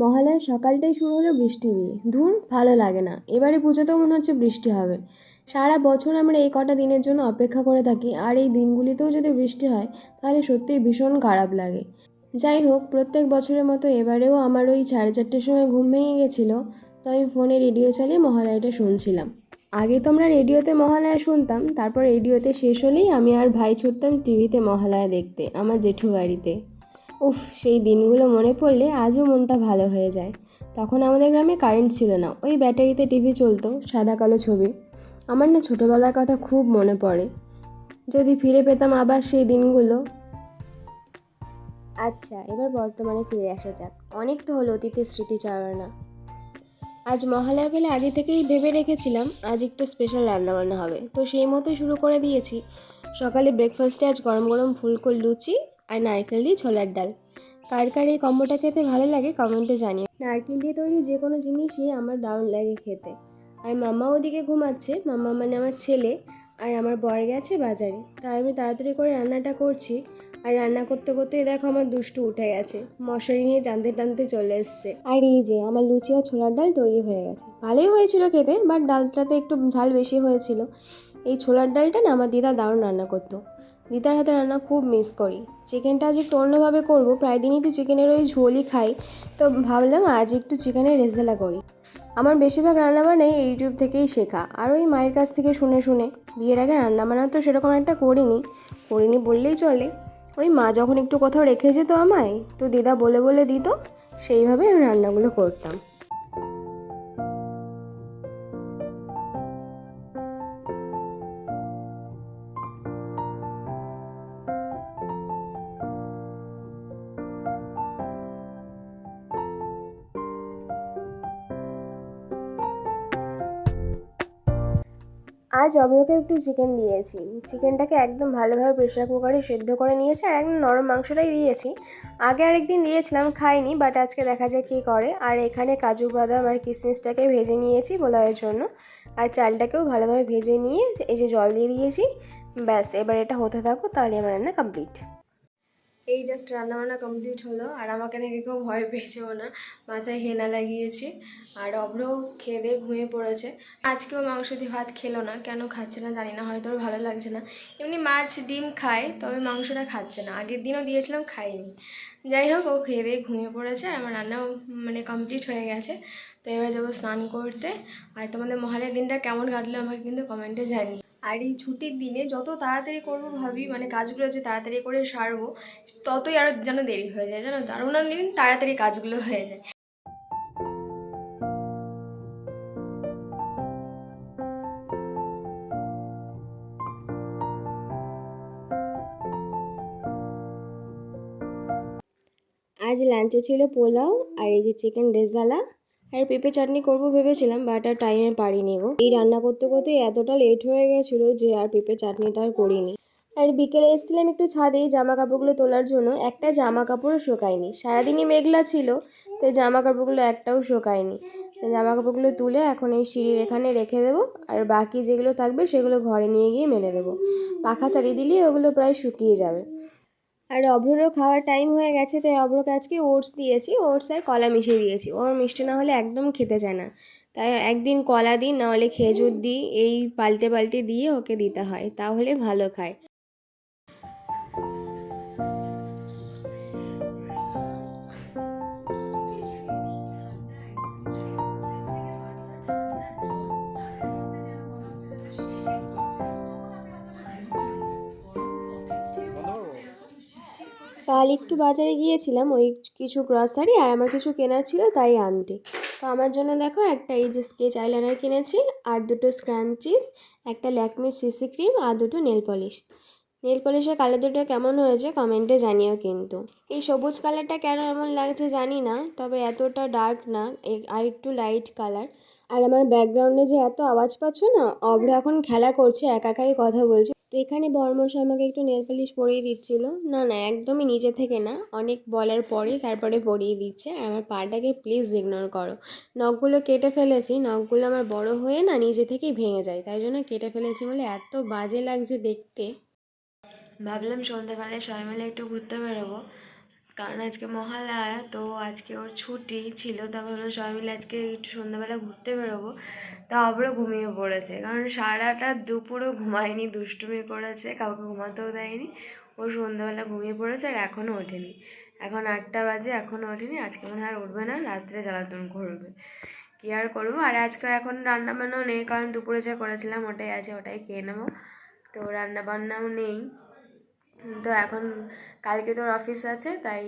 মহালয়ার সকালটাই শুরু হলো বৃষ্টি দিয়ে। ধুর, ভালো লাগে না। এবারে পুজোতেও মনে হচ্ছে বৃষ্টি হবে। সারা বছর আমরা এই কটা দিনের জন্য অপেক্ষা করে থাকি, আর এই দিনগুলিতেও যদি বৃষ্টি হয় তাহলে সত্যিই ভীষণ খারাপ লাগে। যাই হোক, প্রত্যেক বছরের মতো এবারেও আমার ওই 4:30টার সময় ঘুম ভেঙে গেছিলো। তো আমি ফোনে রেডিও চালিয়ে মহালয়াটা শুনছিলাম। আগে তো আমরা রেডিওতে মহালয়া শুনতাম, তারপর রেডিওতে শেষ হলেই আমি আর ভাই ছুটতাম টিভিতে মহালয়া দেখতে আমার জেঠু বাড়িতে। উফ, সেই দিনগুলো মনে পড়লে আজও মনটা ভালো হয়ে যায়। তখন আমাদের গ্রামে কারেন্ট ছিল না, ওই ব্যাটারিতে টিভি চলতো, সাদা কালো ছবি। আমার না ছোটোবেলার কথা খুব মনে পড়ে। যদি ফিরে পেতাম আবার সেই দিনগুলো। আচ্ছা, এবার বর্তমানে ফিরে আসা যাক। অনেক তো হলো অতীতের স্মৃতিচারণা। আজ মহালয়া বলে আগে থেকেই ভেবে রেখেছিলাম আজ একটু স্পেশাল রান্নাবান্না হবে, তো সেই মতোই শুরু করে দিয়েছি। সকালে ব্রেকফাস্টে আজ গরম গরম ফুলকো লুচি আর নারকেল দিয়ে ছোলার ডাল। কার কার এই কম্বোটা খেতে ভালো লাগে কমেন্টে জানিও। নারকেল দিয়ে তৈরি যে কোনো জিনিসই আমার দারুণ লাগে খেতে। আর মাম্মা ওদিকে ঘুমাচ্ছে, মাম্মা মানে আমার ছেলে। আর আমার বর গেছে বাজারে, তাই আমি তাড়াতাড়ি করে রান্নাটা করছি। আর রান্না করতে করতে দেখো আমার দুষ্টু উঠে গেছে, মশারি নিয়ে টানতে টানতে চলে এসছে। আর এই যে আমার লুচি আর ছোলার ডাল তৈরি হয়ে গেছে। ভালোই হয়েছিল খেতে, বাট ডালটাতে একটু ঝাল বেশি হয়েছিল। এই ছোলার ডালটা না আমার দিদা দারুণ রান্না করতো। দিদার হাতে রান্না খুব মিস করি। চিকেনটা আজ একটু অন্যভাবে করবো, প্রায় দিনই তো চিকেনের ওই ঝোলই খাই। তো ভাবলাম আজ একটু চিকেনের রেজালা করি। আমার বেশিরভাগ রান্নাবান্নাই ইউটিউব থেকেই শেখা, আর ওই মায়ের কাছ থেকে শুনে শুনে। বিয়ের আগে রান্নাবান্না তো সেরকম একটা করিনি বললেই চলে। ওই মা যখন একটু কোথাও রেখে যেত আমায়, তো দিদা বলে বলে দিত, সেইভাবে আমি রান্নাগুলো করতাম। আজ অভ্রকে একটু চিকেন দিয়েছি। চিকেনটাকে একদম ভালোভাবে প্রেশার কুকারে সেদ্ধ করে নিয়েছি, আর একদম নরম মাংসটাই দিয়েছি। আগে আরেকদিন দিয়েছিলাম, খাইনি, বাট আজকে দেখা যাক কী করে। আর এখানে কাজু বাদাম আর কিশমিশটাকে ভেজে নিয়েছি পোলাওয়ের জন্য। আর চালটাকেও ভালোভাবে ভেজে নিয়ে এই যে জল দিয়ে দিয়েছি। ব্যাস, এবার এটা হতে থাকো, তাহলে আমার রান্না কমপ্লিট। এই জাস্ট রান্নাবান্না কমপ্লিট হলো, আর আমাকে দেখে কেউ ভয় পেয়েছেও না। মাথায় হেনা লাগিয়েছি। আর অভ্র খেয়ে দিয়ে ঘুমিয়ে পড়েছে। আজকেও মাংস দিয়ে ভাত খেলো না, কেন খাচ্ছে না জানি না, হয়তো ওর ভালো লাগছে না। এমনি মাছ ডিম খায়, তবে মাংসটা খাচ্ছে না। আগের দিনও দিয়েছিলাম, খাইনি। যাই হোক, ও খেয়ে দিয়ে ঘুমিয়ে পড়েছে, আর আমার রান্নাও মানে কমপ্লিট হয়ে গেছে। তো এবার যাবো স্নান করতে। আর তোমাদের মহালয়ার দিনটা কেমন কাটলো আমাকে কিন্তু কমেন্টে জানিও। আর এই ছুটির দিনে যত তাড়াতাড়ি করবো ভাবি, মানে কাজগুলো যে তাড়াতাড়ি করে সারবো, ততই আরও যেন দেরি হয়ে যায়, জানো তো। আর অন্যান্য দিন তাড়াতাড়ি কাজগুলো হয়ে যায়। আজ লাঞ্চে ছিল পোলাও, আর এই যে চিকেন রেজালা, আর পেঁপে চাটনি করবো ভেবেছিলাম, বাট আর টাইমে পারিনি গো। এই রান্না করতে করতে এতটা লেট হয়ে গেছিলো যে আর পেঁপে চাটনিটা আর করিনি। আর বিকেলে এসেছিলাম একটু ছাদে জামা কাপড়গুলো তোলার জন্য, একটা জামা কাপড়ও শোকায়নি। সারাদিনই মেঘলা ছিল, তো জামা কাপড়গুলো একটাও শোকায়নি। তো জামা কাপড়গুলো তুলে এখন এই সিঁড়ির এখানে রেখে দেবো, আর বাকি যেগুলো থাকবে সেগুলো ঘরে নিয়ে গিয়ে মেলে দেবো। পাখা চালিয়ে দিলেই ওগুলো প্রায় শুকিয়ে যাবে। আর অভ্ররও খাওয়ার টাইম হয়ে গেছে, তাই অভ্রকে আজকে ওটস দিয়েছি, ওটস আর কলা মিশিয়ে দিয়েছি। ওর মিষ্টি না হলে একদম খেতে চায় না। তাই একদিন কলা দিই, নাহলে খেজুর দিই, এই পাল্টে পাল্টে দিয়ে ওকে দিতে হয়, তাহলে ভালো খায়। কাল একটু বাজারে গিয়েছিলাম, ওই কিছু গ্রসারি আর আমার কিছু কেনার ছিল, তাই আনতে। তো আমার জন্য দেখো একটা এই যে স্কেচ আইলাইনার কিনেছি, আর দুটো স্ক্রাঞ্চিস, একটা ল্যাকমি সিসি ক্রিম, আর দুটো নেল পলিশ। নেল পলিশের কালার দুটো কেমন হয়েছে কমেন্টে জানিও কিন্তু। এই সবুজ কালারটা কেন এমন লাগছে জানি না, তবে এতটা ডার্ক না, আর একটু লাইট কালার। আর আমার ব্যাকগ্রাউন্ডে যে এত আওয়াজ পাচ্ছ না, অভ্র এখন খেলা করছে, একা একাই কথা বলছে। তো এখানে বর্মশাই আমাকে একটু নেল পলিশ পরিয়ে দিচ্ছিল। না না, একদমই নিজে থেকে না, অনেক বলার পরে তারপরে পরিয়ে দিচ্ছে। আর আমার পাটাকে প্লিজ ইগনোর করো। নখগুলো কেটে ফেলেছি, নখগুলো আমার বড় হয়ে না নিজে থেকেই ভেঙে যায়, তাই জন্য কেটে ফেলেছি বলে এত বাজে লাগছে দেখতে। ভাবলাম সন্ধ্যেবেলায় সবাই মিলে একটু ঘুরতে বেরোবো, কারণ আজকে মহালয়া, তো আজকে ওর ছুটি ছিল। তারপর হলো সবাই মিলে আজকে একটু সন্ধ্যাবেলা ঘুরতে বেরোবো। তা আবারও ঘুমিয়ে পড়েছে, কারণ সারাটা দুপুরও ঘুমায়নি, দুষ্টুমি করেছে, কাউকে ঘুমাতেও দেয়নি। ও সন্ধ্যাবেলা ঘুমিয়ে পড়েছে আর এখনও ওঠেনি। এখন 8টা বাজে, এখনও ওঠেনি। আজকে মনে হয় আর উঠবে না, রাত্রে জ্বালাতন করবে। কী আর করবো। আর আজকে এখন রান্নাবান্নাও নেই, কারণ দুপুরে যা করেছিলাম ওটাই আছে, ওটাই খেয়ে নেবো। তো রান্নাবান্নাও নেই। তো এখন কালকে তোর অফিস আছে, তাই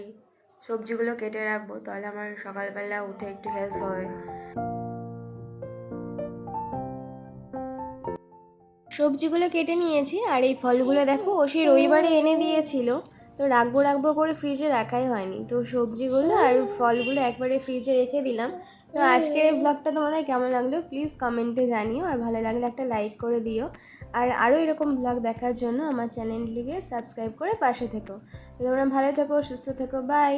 সবজিগুলো কেটে রাখবো, তাহলে আমার সকালবেলা উঠে একটু হেল্প হবে। সবজিগুলো কেটে নিয়েছি, আর এই ফলগুলো দেখো ও সেই রবিবারে এনে দিয়েছিল, তো রাখবো রাখবো করে ফ্রিজে রাখাই হয়নি। তো সবজিগুলো আর ফলগুলো একবারে ফ্রিজে রেখে দিলাম। তো আজকের এই ব্লগটা তোমাদের কেমন লাগলো প্লিজ কমেন্টে জানিও, আর ভালো লাগলে একটা লাইক করে দিও। আর আরও এরকম ব্লগ দেখার জন্য আমার চ্যানেলটিকে সাবস্ক্রাইব করে পাশে থেকো। তোমরা ভালো থেকো, সুস্থ থেকো, বাই।